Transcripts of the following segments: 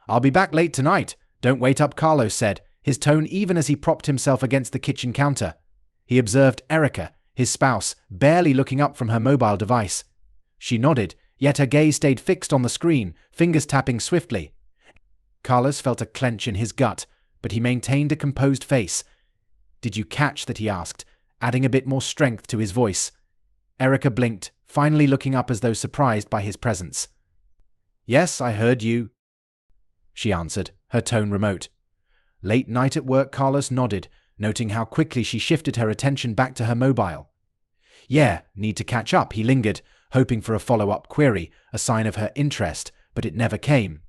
"I'll be back late tonight. Don't wait up," Carlos said, his tone even as he propped himself against the kitchen counter. He observed Erica, his spouse, barely looking up from her mobile device. She nodded, yet her gaze stayed fixed on the screen, fingers tapping swiftly. Carlos felt a clench in his gut, but he maintained a composed face. "Did you catch that?" he asked, adding a bit more strength to his voice. Erica blinked, finally looking up as though surprised by his presence. "Yes, I heard you," she answered, her tone remote. Late night at work, Carlos nodded, noting how quickly she shifted her attention back to her mobile. "Yeah, need to catch up," he lingered, hoping for a follow-up query, a sign of her interest, but it never came.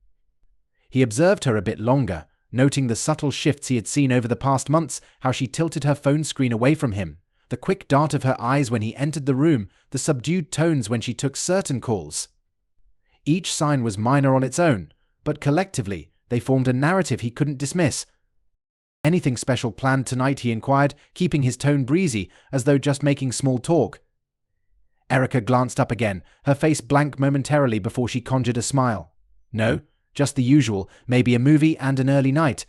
He observed her a bit longer, noting the subtle shifts he had seen over the past months, how she tilted her phone screen away from him, the quick dart of her eyes when he entered the room, the subdued tones when she took certain calls. Each sign was minor on its own, but collectively they formed a narrative he couldn't dismiss. "Anything special planned tonight?" he inquired, keeping his tone breezy, as though just making small talk. Erica glanced up again, her face blank momentarily before she conjured a smile. "No, just the usual, maybe a movie and an early night."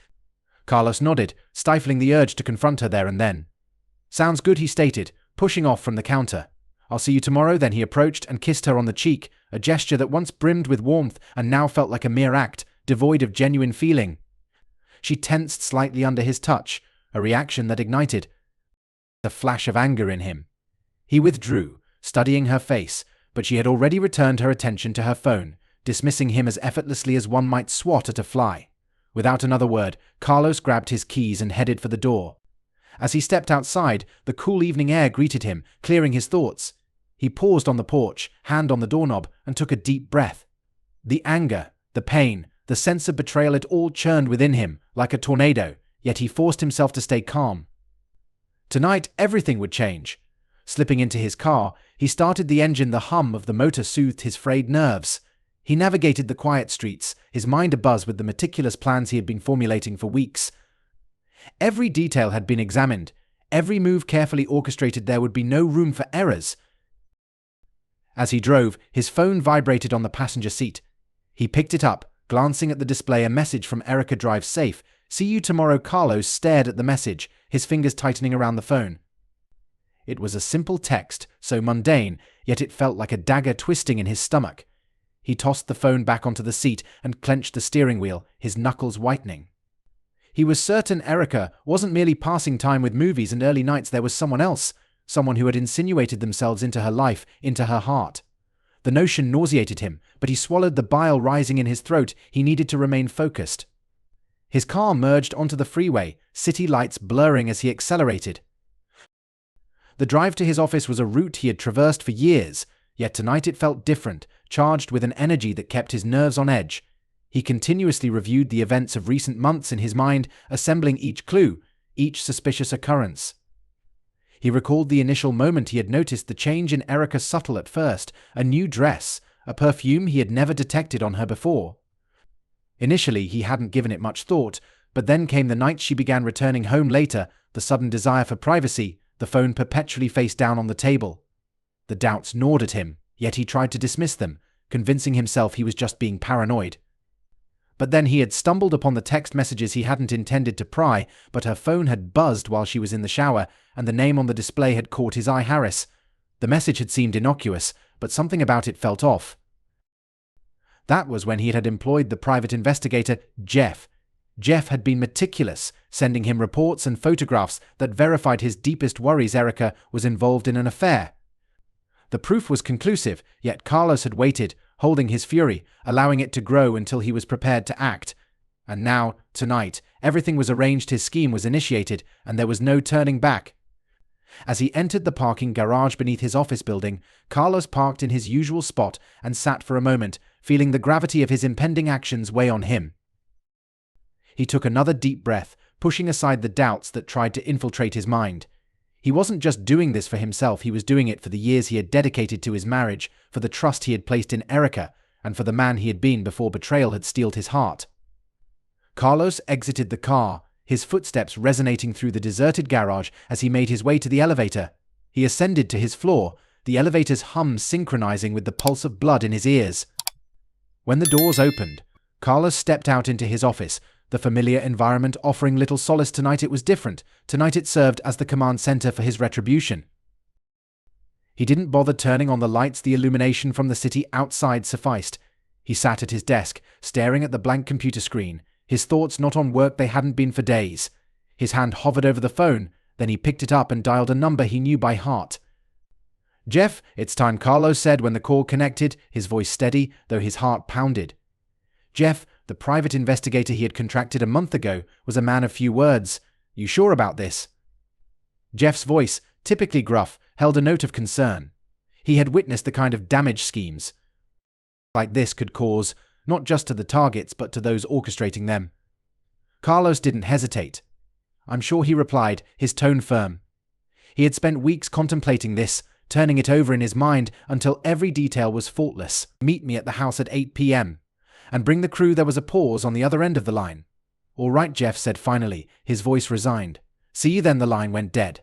Carlos nodded, stifling the urge to confront her there and then. "Sounds good," he stated, pushing off from the counter. "I'll see you tomorrow." Then he approached and kissed her on the cheek, a gesture that once brimmed with warmth and now felt like a mere act, devoid of genuine feeling. She tensed slightly under his touch, a reaction that ignited a flash of anger in him. He withdrew, studying her face, but she had already returned her attention to her phone, dismissing him as effortlessly as one might swat at a fly. Without another word, Carlos grabbed his keys and headed for the door. As he stepped outside, the cool evening air greeted him, clearing his thoughts. He paused on the porch, hand on the doorknob, and took a deep breath. The anger, the pain, the sense of betrayal, it all churned within him, like a tornado, yet he forced himself to stay calm. Tonight, everything would change. Slipping into his car, he started the engine. The hum of the motor soothed his frayed nerves. He navigated the quiet streets, his mind abuzz with the meticulous plans he had been formulating for weeks. Every detail had been examined, every move carefully orchestrated. There would be no room for errors. As he drove, his phone vibrated on the passenger seat. He picked it up, glancing at the display. A message from Erica: "Drive safe. See you tomorrow." Carlos stared at the message, his fingers tightening around the phone. It was a simple text, so mundane, yet it felt like a dagger twisting in his stomach. He tossed the phone back onto the seat and clenched the steering wheel, his knuckles whitening. He was certain Erica wasn't merely passing time with movies and early nights. There was someone else, someone who had insinuated themselves into her life, into her heart. The notion nauseated him, but he swallowed the bile rising in his throat. He needed to remain focused. His car merged onto the freeway, city lights blurring as he accelerated. The drive to his office was a route he had traversed for years, yet tonight it felt different, charged with an energy that kept his nerves on edge. He continuously reviewed the events of recent months in his mind, assembling each clue, each suspicious occurrence. He recalled the initial moment he had noticed the change in Erica, subtle at first, a new dress, a perfume he had never detected on her before. Initially, he hadn't given it much thought, but then came the night she began returning home later, the sudden desire for privacy, the phone perpetually face down on the table. The doubts gnawed at him, yet he tried to dismiss them, convincing himself he was just being paranoid. But then he had stumbled upon the text messages he hadn't intended to pry, but her phone had buzzed while she was in the shower, and the name on the display had caught his eye: Harris. The message had seemed innocuous, but something about it felt off. That was when he had employed the private investigator, Jeff. Jeff had been meticulous, sending him reports and photographs that verified his deepest worries: Erica was involved in an affair. The proof was conclusive, yet Carlos had waited, holding his fury, allowing it to grow until he was prepared to act. And now, tonight, everything was arranged, his scheme was initiated, and there was no turning back. As he entered the parking garage beneath his office building, Carlos parked in his usual spot and sat for a moment, feeling the gravity of his impending actions weigh on him. He took another deep breath, pushing aside the doubts that tried to infiltrate his mind. He wasn't just doing this for himself, he was doing it for the years he had dedicated to his marriage, for the trust he had placed in Erica, and for the man he had been before betrayal had steeled his heart. Carlos exited the car, his footsteps resonating through the deserted garage as he made his way to the elevator. He ascended to his floor, the elevator's hum synchronizing with the pulse of blood in his ears. When the doors opened, Carlos stepped out into his office, the familiar environment offering little solace. Tonight it was different. Tonight it served as the command center for his retribution. He didn't bother turning on the lights. The illumination from the city outside sufficed. He sat at his desk, staring at the blank computer screen, his thoughts not on work. They hadn't been for days. His hand hovered over the phone, then he picked it up and dialed a number he knew by heart. "Jeff, it's time," Carlos said when the call connected, his voice steady, though his heart pounded. Jeff, the private investigator he had contracted a month ago, was a man of few words. "You sure about this?" Jeff's voice, typically gruff, held a note of concern. He had witnessed the kind of damage schemes like this could cause, not just to the targets but to those orchestrating them. Carlos didn't hesitate. "I'm sure," he replied, his tone firm. He had spent weeks contemplating this, turning it over in his mind until every detail was faultless. "Meet me at the house at 8 p.m. and bring the crew." There was a pause on the other end of the line. "All right," Jeff said finally, his voice resigned. "See you then." The line went dead.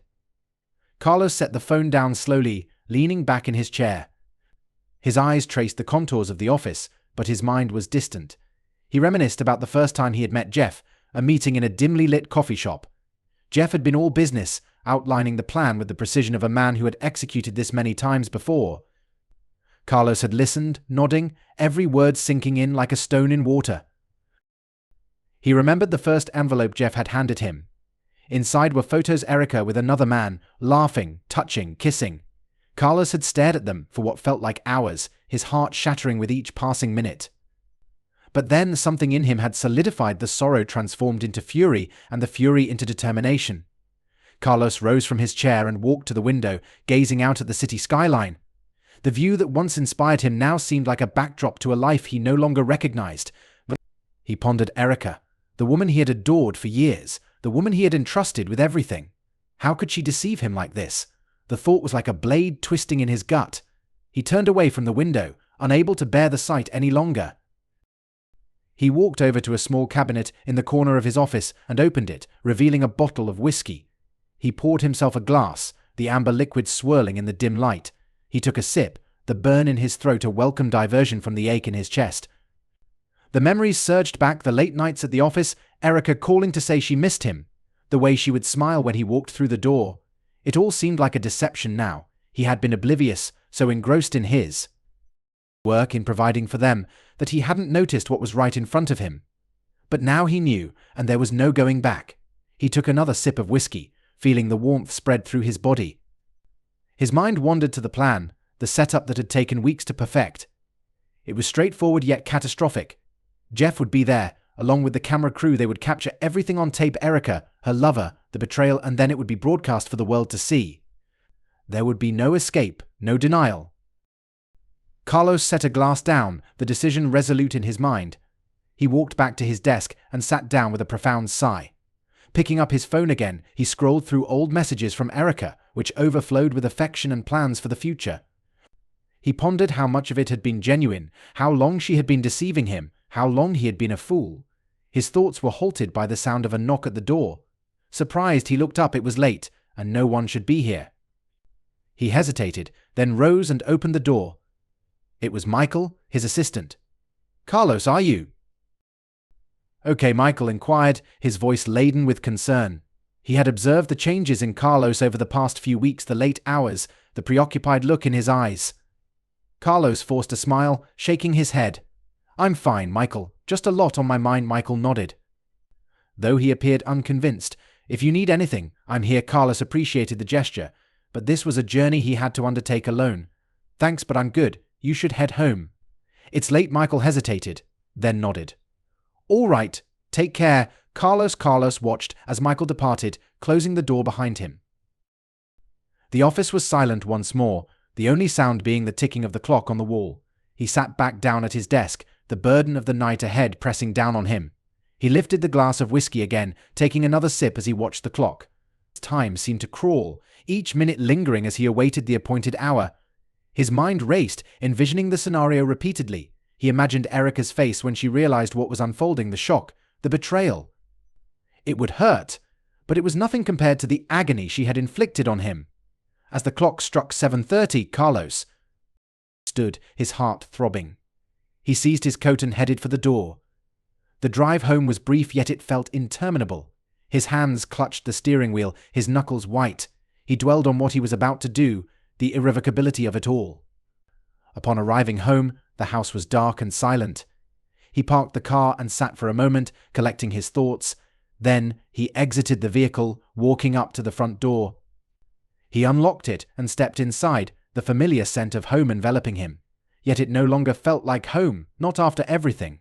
Carlos set the phone down slowly, leaning back in his chair. His eyes traced the contours of the office, but his mind was distant. He reminisced about the first time he had met Jeff, a meeting in a dimly lit coffee shop. Jeff had been all business, outlining the plan with the precision of a man who had executed this many times before. Carlos had listened, nodding, every word sinking in like a stone in water. He remembered the first envelope Jeff had handed him. Inside were photos: Erica with another man, laughing, touching, kissing. Carlos had stared at them for what felt like hours, his heart shattering with each passing minute. But then something in him had solidified. The sorrow transformed into fury, and the fury into determination. Carlos rose from his chair and walked to the window, gazing out at the city skyline. The view that once inspired him now seemed like a backdrop to a life he no longer recognized. But he pondered Erica, the woman he had adored for years, the woman he had entrusted with everything. How could she deceive him like this? The thought was like a blade twisting in his gut. He turned away from the window, unable to bear the sight any longer. He walked over to a small cabinet in the corner of his office and opened it, revealing a bottle of whiskey. He poured himself a glass, the amber liquid swirling in the dim light. He took a sip, the burn in his throat a welcome diversion from the ache in his chest. The memories surged back: the late nights at the office, Erica calling to say she missed him, the way she would smile when he walked through the door. It all seemed like a deception now. He had been oblivious, so engrossed in his work in providing for them, that he hadn't noticed what was right in front of him. But now he knew, and there was no going back. He took another sip of whiskey, feeling the warmth spread through his body. His mind wandered to the plan, the setup that had taken weeks to perfect. It was straightforward yet catastrophic. Jeff would be there, along with the camera crew. They would capture everything on tape: Erica, her lover, the betrayal, and then it would be broadcast for the world to see. There would be no escape, no denial. Carlos set a glass down, the decision resolute in his mind. He walked back to his desk and sat down with a profound sigh. Picking up his phone again, he scrolled through old messages from Erica, which overflowed with affection and plans for the future. He pondered how much of it had been genuine, how long she had been deceiving him, how long he had been a fool. His thoughts were halted by the sound of a knock at the door. Surprised, he looked up. It was late, and no one should be here. He hesitated, then rose and opened the door. It was Michael, his assistant. "Carlos, are you?" "Okay," Michael inquired, his voice laden with concern. He had observed the changes in Carlos over the past few weeks: the late hours, the preoccupied look in his eyes. Carlos forced a smile, shaking his head. "I'm fine, Michael. Just a lot on my mind." Michael nodded, though he appeared unconvinced. "If you need anything, I'm here." Carlos appreciated the gesture, but this was a journey he had to undertake alone. "Thanks, but I'm good. You should head home." "It's late." Michael hesitated, then nodded. "All right, take care." Carlos watched as Michael departed, closing the door behind him. The office was silent once more, the only sound being the ticking of the clock on the wall. He sat back down at his desk, the burden of the night ahead pressing down on him. He lifted the glass of whiskey again, taking another sip as he watched the clock. Time seemed to crawl, each minute lingering as he awaited the appointed hour. His mind raced, envisioning the scenario repeatedly. He imagined Erica's face when she realized what was unfolding: the shock, the betrayal. It would hurt, but it was nothing compared to the agony she had inflicted on him. As the clock struck 7:30, Carlos stood, his heart throbbing. He seized his coat and headed for the door. The drive home was brief, yet it felt interminable. His hands clutched the steering wheel, his knuckles white. He dwelled on what he was about to do, the irrevocability of it all. Upon arriving home, the house was dark and silent. He parked the car and sat for a moment, collecting his thoughts. Then he exited the vehicle, walking up to the front door. He unlocked it and stepped inside, the familiar scent of home enveloping him. Yet it no longer felt like home, not after everything.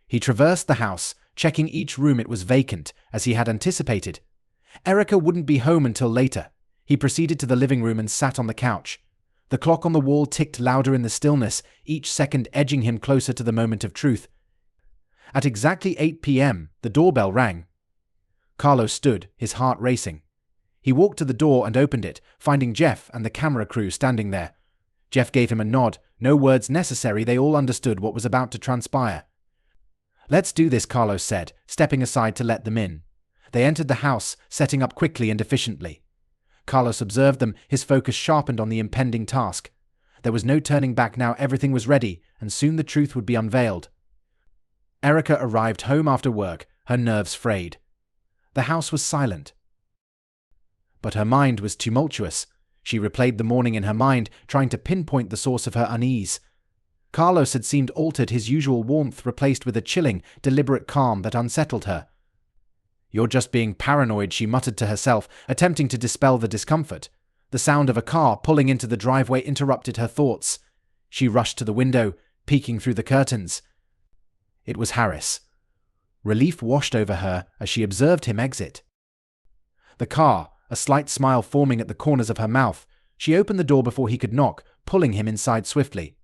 He traversed the house, checking each room. It was vacant, as he had anticipated. Erica wouldn't be home until later. He proceeded to the living room and sat on the couch. The clock on the wall ticked louder in the stillness, each second edging him closer to the moment of truth. At exactly 8 p.m., the doorbell rang. Carlos stood, his heart racing. He walked to the door and opened it, finding Jeff and the camera crew standing there. Jeff gave him a nod. No words necessary, they all understood what was about to transpire. "Let's do this," Carlos said, stepping aside to let them in. They entered the house, setting up quickly and efficiently. Carlos observed them, his focus sharpened on the impending task. There was no turning back now, everything was ready, and soon the truth would be unveiled. Erica arrived home after work, her nerves frayed. The house was silent. But her mind was tumultuous. She replayed the morning in her mind, trying to pinpoint the source of her unease. Carlos had seemed altered, his usual warmth replaced with a chilling, deliberate calm that unsettled her. "You're just being paranoid," she muttered to herself, attempting to dispel the discomfort. The sound of a car pulling into the driveway interrupted her thoughts. She rushed to the window, peeking through the curtains. It was Harris. Relief washed over her as she observed him exit. The car, a slight smile forming at the corners of her mouth, she opened the door before he could knock, pulling him inside swiftly.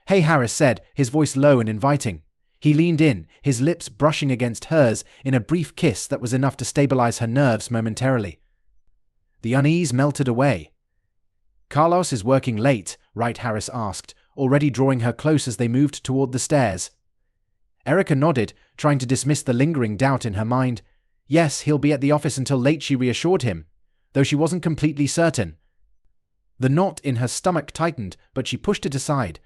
"Hey," Harris said, his voice low and inviting. He leaned in, his lips brushing against hers in a brief kiss that was enough to stabilize her nerves momentarily. The unease melted away. "Carlos is working late," right? Harris asked, already drawing her close as they moved toward the stairs. Erica nodded, trying to dismiss the lingering doubt in her mind. "Yes, he'll be at the office until late," she reassured him, though she wasn't completely certain. The knot in her stomach tightened, but she pushed it aside.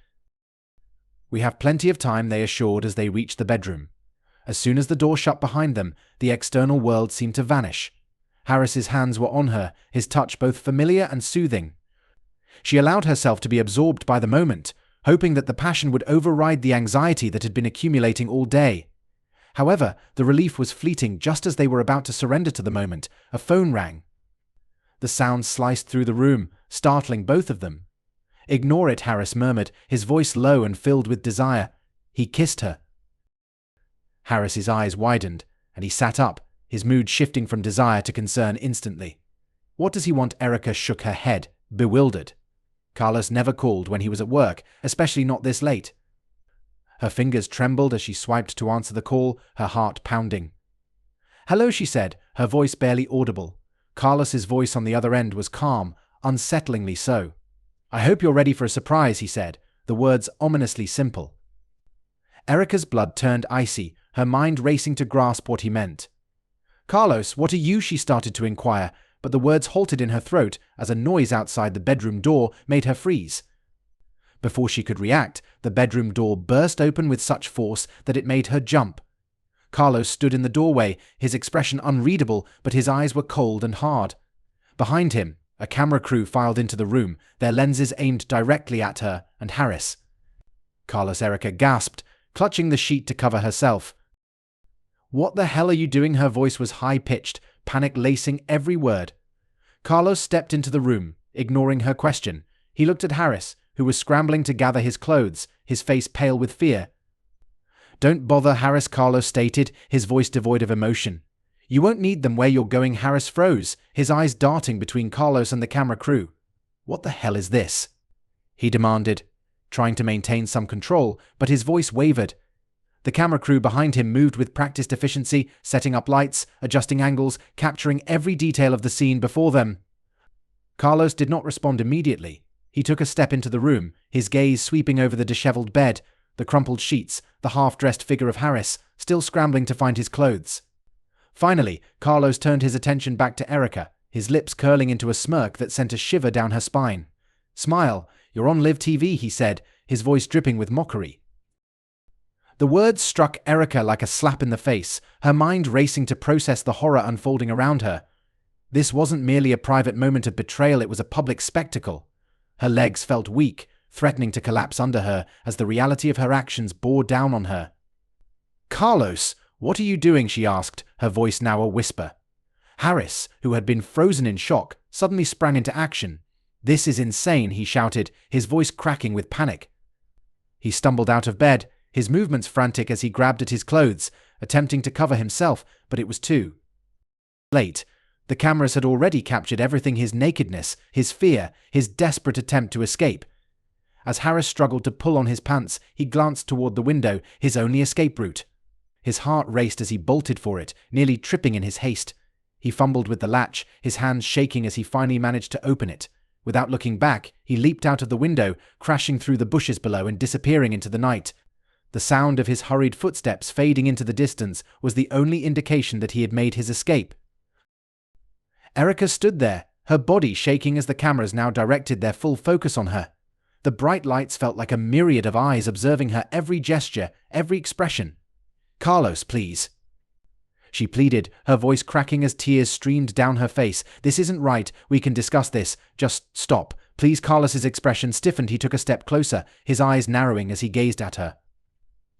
"We have plenty of time," they assured as they reached the bedroom. As soon as the door shut behind them, the external world seemed to vanish. Harris's hands were on her, his touch both familiar and soothing. She allowed herself to be absorbed by the moment, hoping that the passion would override the anxiety that had been accumulating all day. However, the relief was fleeting. Just as they were about to surrender to the moment, a phone rang. The sound sliced through the room, startling both of them. "Ignore it," Harris murmured, his voice low and filled with desire. He kissed her. Harris's eyes widened, and he sat up, his mood shifting from desire to concern instantly. "What does he want?" Erica shook her head, bewildered. Carlos never called when he was at work, especially not this late. Her fingers trembled as she swiped to answer the call, her heart pounding. "Hello," she said, her voice barely audible. Carlos's voice on the other end was calm, unsettlingly so. "I hope you're ready for a surprise," he said, the words ominously simple. Erica's blood turned icy, her mind racing to grasp what he meant. "Carlos, what are you?" she started to inquire, but the words halted in her throat as a noise outside the bedroom door made her freeze. Before she could react, the bedroom door burst open with such force that it made her jump. Carlos stood in the doorway, his expression unreadable, but his eyes were cold and hard. Behind him, a camera crew filed into the room, their lenses aimed directly at her and Harris. Erica gasped, clutching the sheet to cover herself. "What the hell are you doing?" Her voice was high-pitched, panic lacing every word. Carlos stepped into the room, ignoring her question. He looked at Harris, who was scrambling to gather his clothes, his face pale with fear. "Don't bother, Harris," Carlos stated, his voice devoid of emotion. "You won't need them where you're going." Harris froze, his eyes darting between Carlos and the camera crew. "What the hell is this?" he demanded, trying to maintain some control, but his voice wavered. The camera crew behind him moved with practiced efficiency, setting up lights, adjusting angles, capturing every detail of the scene before them. Carlos did not respond immediately. He took a step into the room, his gaze sweeping over the disheveled bed, the crumpled sheets, the half-dressed figure of Harris, still scrambling to find his clothes. Finally, Carlos turned his attention back to Erica, his lips curling into a smirk that sent a shiver down her spine. "Smile, you're on Live TV," he said, his voice dripping with mockery. The words struck Erica like a slap in the face, her mind racing to process the horror unfolding around her. This wasn't merely a private moment of betrayal, it was a public spectacle. Her legs felt weak, threatening to collapse under her as the reality of her actions bore down on her. "Carlos, what are you doing?" she asked, her voice now a whisper. Harris, who had been frozen in shock, suddenly sprang into action. "This is insane," he shouted, his voice cracking with panic. He stumbled out of bed, his movements frantic as he grabbed at his clothes, attempting to cover himself, but it was too late. The cameras had already captured everything: his nakedness, his fear, his desperate attempt to escape. As Harris struggled to pull on his pants, he glanced toward the window, his only escape route. His heart raced as he bolted for it, nearly tripping in his haste. He fumbled with the latch, his hands shaking as he finally managed to open it. Without looking back, he leaped out of the window, crashing through the bushes below and disappearing into the night. The sound of his hurried footsteps fading into the distance was the only indication that he had made his escape. Erica stood there, her body shaking as the cameras now directed their full focus on her. The bright lights felt like a myriad of eyes observing her every gesture, every expression. "Carlos, please," she pleaded, her voice cracking as tears streamed down her face. "This isn't right. We can discuss this. Just stop, please." Carlos's expression stiffened. He took a step closer, his eyes narrowing as he gazed at her.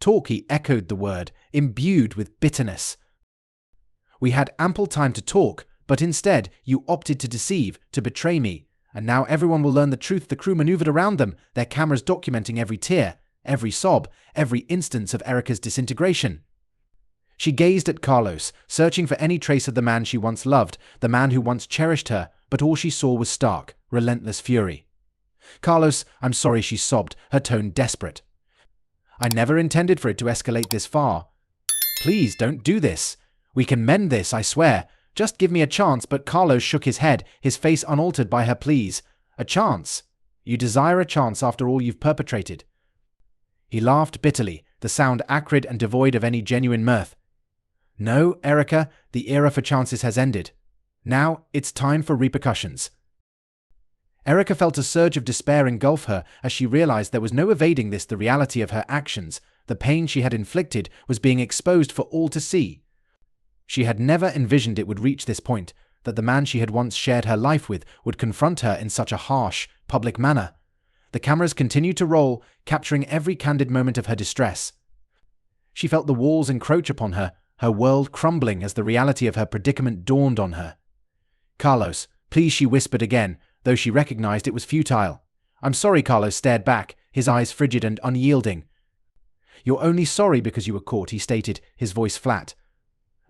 "Talk," he echoed the word, imbued with bitterness. "We had ample time to talk, but instead you opted to deceive, to betray me. And now everyone will learn the truth." The crew maneuvered around them, their cameras documenting every tear, every sob, every instance of Erica's disintegration. She gazed at Carlos, searching for any trace of the man she once loved, the man who once cherished her, but all she saw was stark, relentless fury. "Carlos, I'm sorry," she sobbed, her tone desperate. "I never intended for it to escalate this far. Please don't do this. We can mend this, I swear. Just give me a chance." But Carlos shook his head, his face unaltered by her pleas. "A chance? You desire a chance after all you've perpetrated?" He laughed bitterly, the sound acrid and devoid of any genuine mirth. "No, Erica, the era for chances has ended. Now it's time for repercussions." Erica felt a surge of despair engulf her as she realized there was no evading this. The reality of her actions, the pain she had inflicted, was being exposed for all to see. She had never envisioned it would reach this point, that the man she had once shared her life with would confront her in such a harsh, public manner. The cameras continued to roll, capturing every candid moment of her distress. She felt the walls encroach upon her, her world crumbling as the reality of her predicament dawned on her. "Carlos, please," she whispered again, though she recognized it was futile. "I'm sorry." Carlos stared back, his eyes frigid and unyielding. "You're only sorry because you were caught," he stated, his voice flat.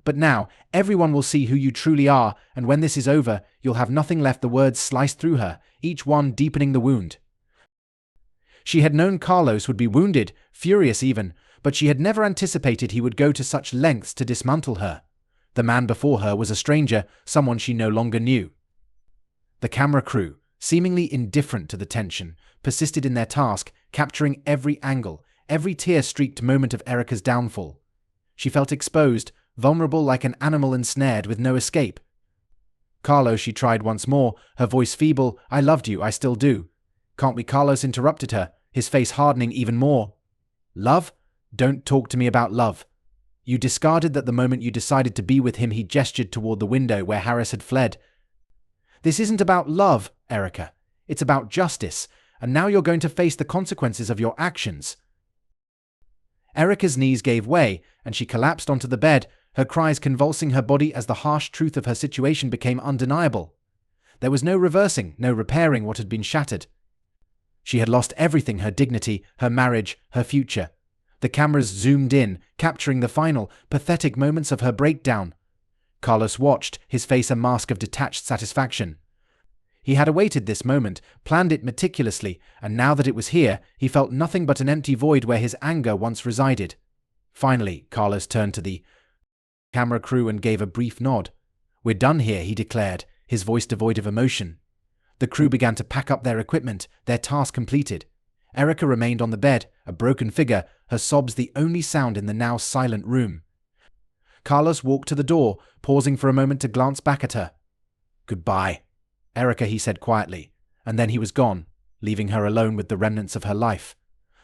"But now, everyone will see who you truly are, and when this is over, you'll have nothing left." The words sliced through her, each one deepening the wound. She had known Carlos would be wounded, furious even, but she had never anticipated he would go to such lengths to dismantle her. The man before her was a stranger, someone she no longer knew. The camera crew, seemingly indifferent to the tension, persisted in their task, capturing every angle, every tear-streaked moment of Erica's downfall. She felt exposed, vulnerable like an animal ensnared with no escape. "Carlos," she tried once more, her voice feeble. "I loved you, I still do." "Can't we?" Carlos interrupted her, his face hardening even more. "Love? Don't talk to me about love. You discarded that the moment you decided to be with him." He gestured toward the window where Harris had fled. "This isn't about love, Erica. It's about justice, and now you're going to face the consequences of your actions." Erica's knees gave way, and she collapsed onto the bed, her cries convulsing her body as the harsh truth of her situation became undeniable. There was no reversing, no repairing what had been shattered. She had lost everything: her dignity, her marriage, her future. The cameras zoomed in, capturing the final, pathetic moments of her breakdown. Carlos watched, his face a mask of detached satisfaction. He had awaited this moment, planned it meticulously, and now that it was here, he felt nothing but an empty void where his anger once resided. Finally, Carlos turned to the camera crew and gave a brief nod. "We're done here," he declared, his voice devoid of emotion. The crew began to pack up their equipment, their task completed. Erica remained on the bed, a broken figure, her sobs the only sound in the now silent room. Carlos walked to the door, pausing for a moment to glance back at her. "Goodbye, Erica," he said quietly, and then he was gone, leaving her alone with the remnants of her life.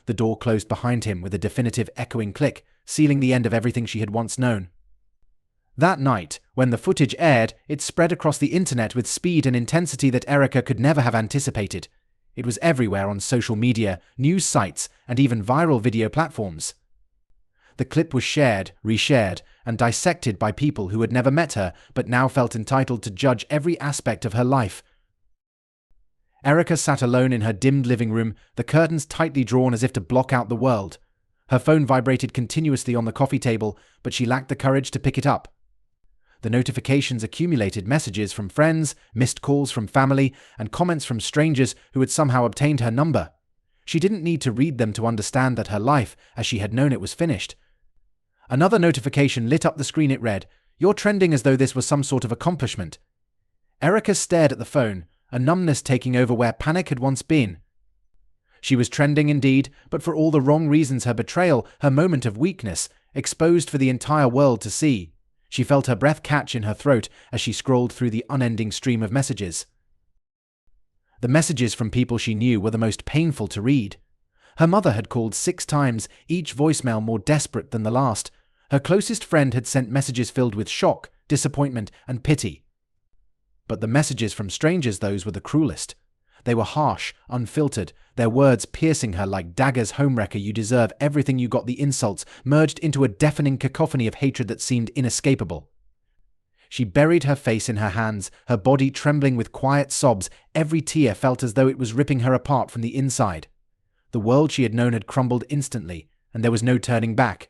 The door closed behind him with a definitive echoing click, sealing the end of everything she had once known. That night, when the footage aired, it spread across the internet with speed and intensity that Erica could never have anticipated. It was everywhere on social media, news sites, and even viral video platforms. The clip was shared, reshared, and dissected by people who had never met her but now felt entitled to judge every aspect of her life. Erica sat alone in her dimmed living room, the curtains tightly drawn as if to block out the world. Her phone vibrated continuously on the coffee table, but she lacked the courage to pick it up. The notifications accumulated: messages from friends, missed calls from family, and comments from strangers who had somehow obtained her number. She didn't need to read them to understand that her life, as she had known it, was finished. Another notification lit up the screen. It read, "You're trending," as though this was some sort of accomplishment. Erica stared at the phone, a numbness taking over where panic had once been. She was trending indeed, but for all the wrong reasons: her betrayal, her moment of weakness, exposed for the entire world to see. She felt her breath catch in her throat as she scrolled through the unending stream of messages. The messages from people she knew were the most painful to read. Her mother had called 6 times, each voicemail more desperate than the last. Her closest friend had sent messages filled with shock, disappointment, and pity. But the messages from strangers, those were the cruelest. They were harsh, unfiltered, their words piercing her like daggers. "Homewrecker, you deserve everything you got." The insults merged into a deafening cacophony of hatred that seemed inescapable. She buried her face in her hands, her body trembling with quiet sobs. Every tear felt as though it was ripping her apart from the inside. The world she had known had crumbled instantly, and there was no turning back.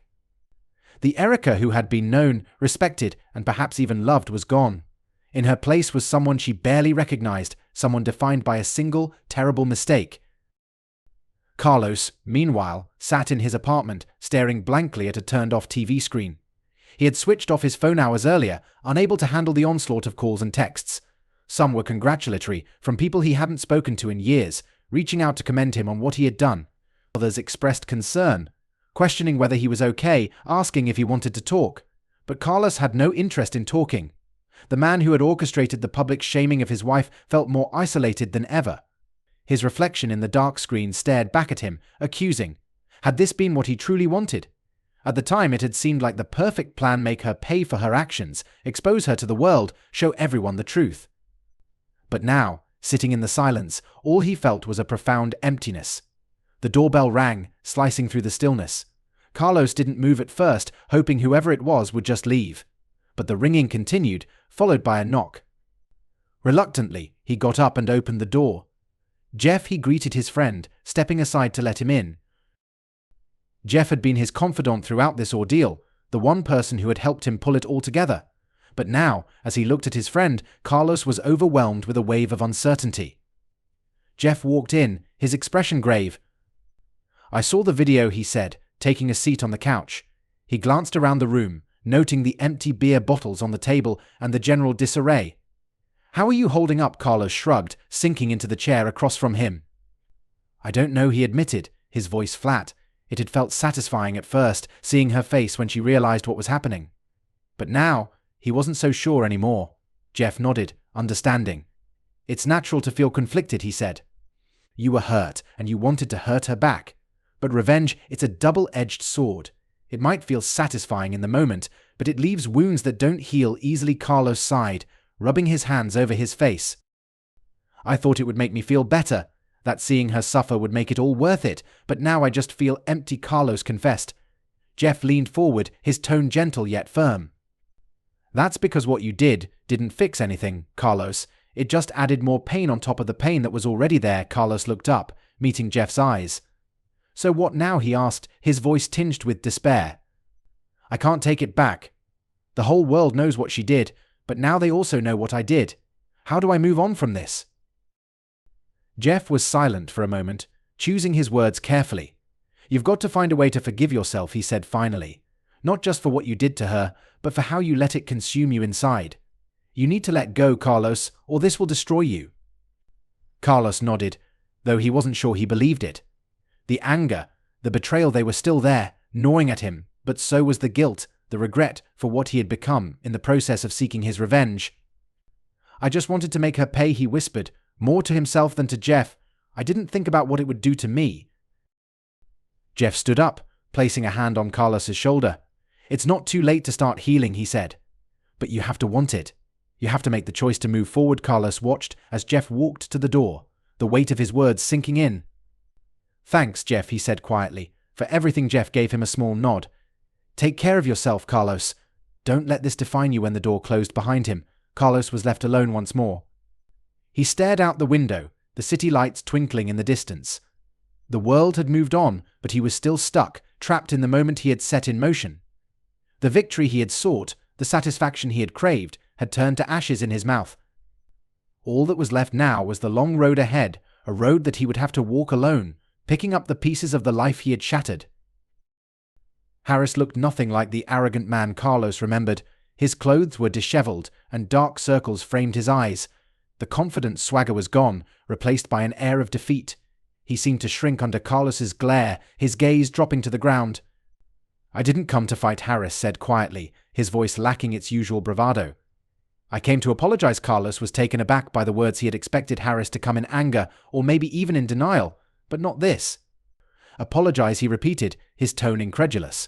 The Erica who had been known, respected, and perhaps even loved was gone. In her place was someone she barely recognized, someone defined by a single, terrible mistake. Carlos, meanwhile, sat in his apartment, staring blankly at a turned-off TV screen. He had switched off his phone hours earlier, unable to handle the onslaught of calls and texts. Some were congratulatory, from people he hadn't spoken to in years, reaching out to commend him on what he had done. Others expressed concern, questioning whether he was okay, asking if he wanted to talk. But Carlos had no interest in talking. The man who had orchestrated the public shaming of his wife felt more isolated than ever. His reflection in the dark screen stared back at him, accusing. Had this been what he truly wanted? At the time, it had seemed like the perfect plan: make her pay for her actions, expose her to the world, show everyone the truth. But now, sitting in the silence, all he felt was a profound emptiness. The doorbell rang, slicing through the stillness. Carlos didn't move at first, hoping whoever it was would just leave. But the ringing continued, followed by a knock. Reluctantly, he got up and opened the door. Jeff, he greeted his friend, stepping aside to let him in. Jeff had been his confidant throughout this ordeal, the one person who had helped him pull it all together. But now, as he looked at his friend, Carlos was overwhelmed with a wave of uncertainty. Jeff walked in, his expression grave. "I saw the video," he said, taking a seat on the couch. He glanced around the room, noting the empty beer bottles on the table and the general disarray. "How are you holding up?" Carlos shrugged, sinking into the chair across from him. "I don't know," he admitted, his voice flat. It had felt satisfying at first, seeing her face when she realized what was happening. But now, he wasn't so sure anymore. Jeff nodded, understanding. "It's natural to feel conflicted," he said. "You were hurt, and you wanted to hurt her back. But revenge, it's a double-edged sword. It might feel satisfying in the moment, but it leaves wounds that don't heal easily." Carlos sighed, rubbing his hands over his face. "I thought it would make me feel better, that seeing her suffer would make it all worth it, but now I just feel empty," Carlos confessed. Jeff leaned forward, his tone gentle yet firm. "That's because what you didn't fix anything, Carlos. It just added more pain on top of the pain that was already there." Carlos looked up, meeting Jeff's eyes. "So what now?" he asked, his voice tinged with despair. "I can't take it back. The whole world knows what she did, but now they also know what I did. How do I move on from this?" Jeff was silent for a moment, choosing his words carefully. "You've got to find a way to forgive yourself," he said finally. "Not just for what you did to her, but for how you let it consume you inside. You need to let go, Carlos, or this will destroy you." Carlos nodded, though he wasn't sure he believed it. The anger, the betrayal, they were still there, gnawing at him, but so was the guilt, the regret for what he had become in the process of seeking his revenge. "I just wanted to make her pay," he whispered, more to himself than to Jeff. "I didn't think about what it would do to me." Jeff stood up, placing a hand on Carlos's shoulder. "It's not too late to start healing," he said. "But you have to want it. You have to make the choice to move forward." Carlos watched as Jeff walked to the door, the weight of his words sinking in. "Thanks, Jeff," he said quietly. For everything, Jeff gave him a small nod. "Take care of yourself, Carlos. Don't let this define you." When the door closed behind him, Carlos was left alone once more. He stared out the window, the city lights twinkling in the distance. The world had moved on, but he was still stuck, trapped in the moment he had set in motion. The victory he had sought, the satisfaction he had craved, had turned to ashes in his mouth. All that was left now was the long road ahead, a road that he would have to walk alone, picking up the pieces of the life he had shattered. Harris looked nothing like the arrogant man Carlos remembered. His clothes were disheveled, and dark circles framed his eyes. The confident swagger was gone, replaced by an air of defeat. He seemed to shrink under Carlos's glare, his gaze dropping to the ground. "I didn't come to fight," Harris said quietly, his voice lacking its usual bravado. "I came to apologize." Carlos was taken aback by the words. He had expected Harris to come in anger, or maybe even in denial, but not this. "Apologize," he repeated, his tone incredulous.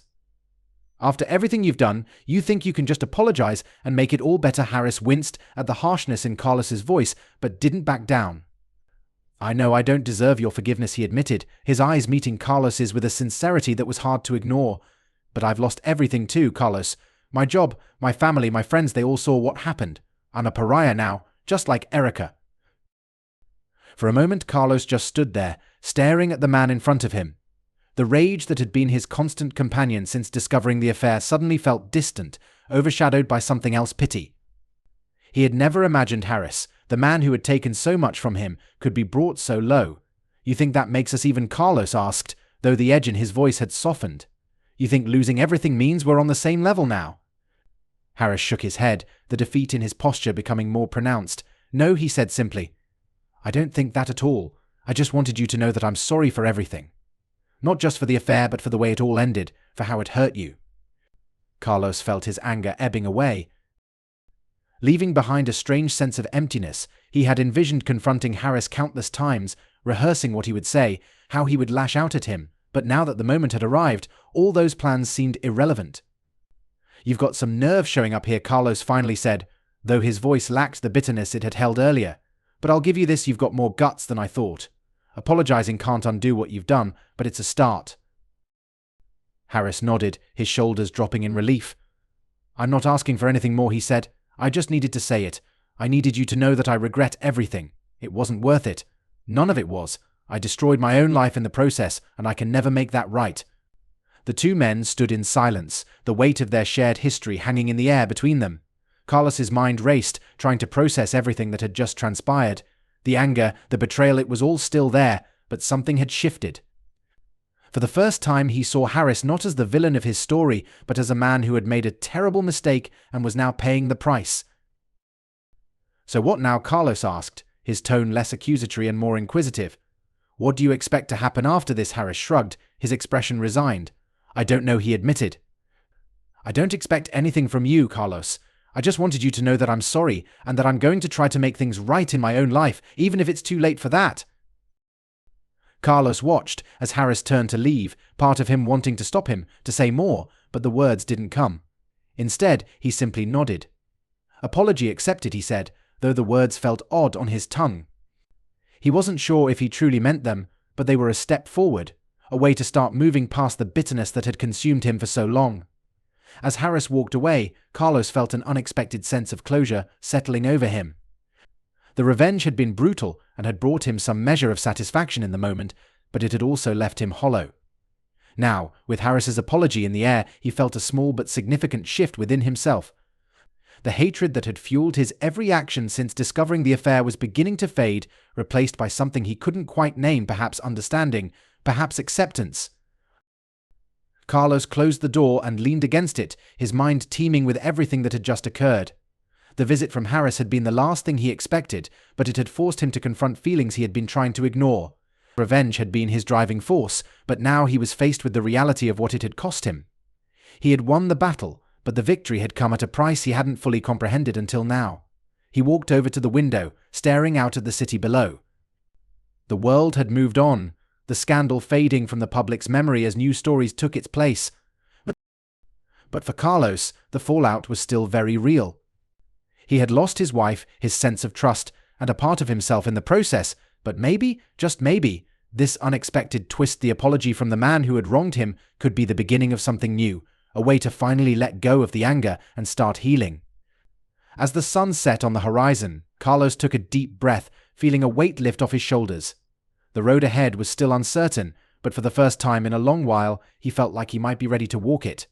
"After everything you've done, you think you can just apologize and make it all better?" Harris winced at the harshness in Carlos's voice, but didn't back down. "I know I don't deserve your forgiveness," he admitted, his eyes meeting Carlos's with a sincerity that was hard to ignore. "But I've lost everything too, Carlos. My job, my family, my friends, they all saw what happened. I'm a pariah now, just like Erica." For a moment, Carlos just stood there, staring at the man in front of him. The rage that had been his constant companion since discovering the affair suddenly felt distant, overshadowed by something else: pity. He had never imagined Harris, the man who had taken so much from him, could be brought so low. "You think that makes us even?" Carlos asked, though the edge in his voice had softened. "You think losing everything means we're on the same level now?" Harris shook his head, the defeat in his posture becoming more pronounced. "No," he said simply. "I don't think that at all. I just wanted you to know that I'm sorry for everything. Not just for the affair, but for the way it all ended, for how it hurt you." Carlos felt his anger ebbing away. Leaving behind a strange sense of emptiness, he had envisioned confronting Harris countless times, rehearsing what he would say, how he would lash out at him, but now that the moment had arrived, all those plans seemed irrelevant. "You've got some nerve showing up here," Carlos finally said, though his voice lacked the bitterness it had held earlier. "But I'll give you this, you've got more guts than I thought. Apologizing can't undo what you've done, but it's a start." Harris nodded, his shoulders dropping in relief. "I'm not asking for anything more," he said. "I just needed to say it. I needed you to know that I regret everything. It wasn't worth it. None of it was. I destroyed my own life in the process, and I can never make that right." The two men stood in silence, the weight of their shared history hanging in the air between them. Carlos's mind raced, trying to process everything that had just transpired. The anger, the betrayal, it was all still there, but something had shifted. For the first time, he saw Harris not as the villain of his story, but as a man who had made a terrible mistake and was now paying the price. "So what now?" Carlos asked, his tone less accusatory and more inquisitive. "What do you expect to happen after this?" Harris shrugged, his expression resigned. "I don't know," he admitted. "I don't expect anything from you, Carlos. I just wanted you to know that I'm sorry, and that I'm going to try to make things right in my own life, even if it's too late for that." Carlos watched as Harris turned to leave, part of him wanting to stop him, to say more, but the words didn't come. Instead, he simply nodded. "Apology accepted," he said, though the words felt odd on his tongue. He wasn't sure if he truly meant them, but they were a step forward, a way to start moving past the bitterness that had consumed him for so long. As Harris walked away, Carlos felt an unexpected sense of closure settling over him. The revenge had been brutal and had brought him some measure of satisfaction in the moment, but it had also left him hollow. Now, with Harris's apology in the air, he felt a small but significant shift within himself. The hatred that had fueled his every action since discovering the affair was beginning to fade, replaced by something he couldn't quite name, perhaps understanding, perhaps acceptance. Carlos closed the door and leaned against it, his mind teeming with everything that had just occurred. The visit from Harris had been the last thing he expected, but it had forced him to confront feelings he had been trying to ignore. Revenge had been his driving force, but now he was faced with the reality of what it had cost him. He had won the battle, but the victory had come at a price he hadn't fully comprehended until now. He walked over to the window, staring out at the city below. The world had moved on. the scandal fading from the public's memory as new stories took its place. But for Carlos, the fallout was still very real. He had lost his wife, his sense of trust, and a part of himself in the process, but maybe, just maybe, this unexpected twist, the apology from the man who had wronged him, could be the beginning of something new, a way to finally let go of the anger and start healing. As the sun set on the horizon, Carlos took a deep breath, feeling a weight lift off his shoulders. The road ahead was still uncertain, but for the first time in a long while, he felt like he might be ready to walk it.